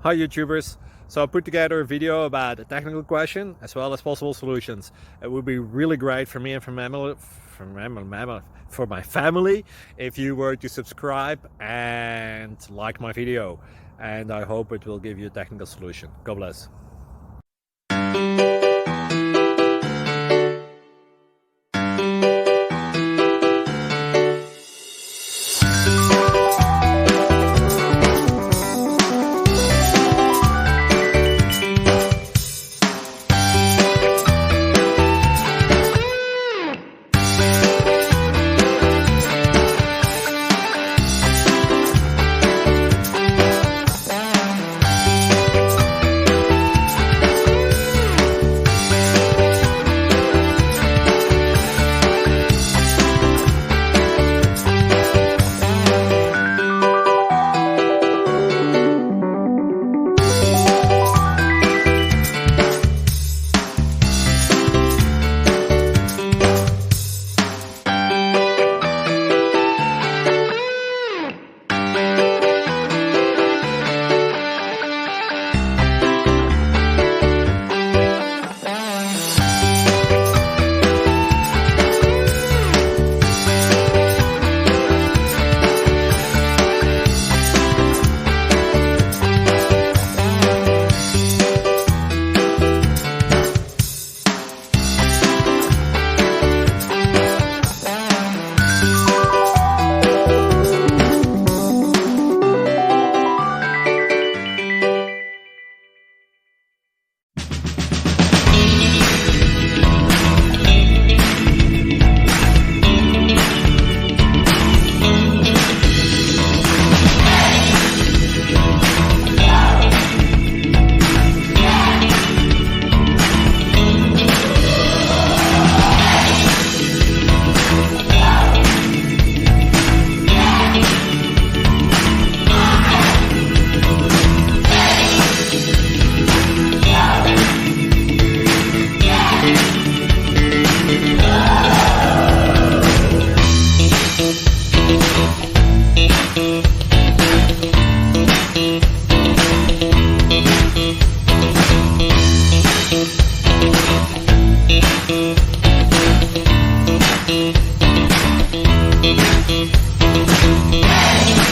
Hi YouTubers! So I put together a video about a technical question as well as possible solutions. It would be really great for me and for my family if you were to subscribe and like my video, and I hope it will give you a technical solution. God bless.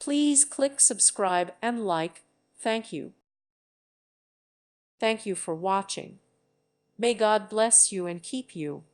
Please click subscribe and like. Thank you. Thank you for watching. May God bless you and keep you.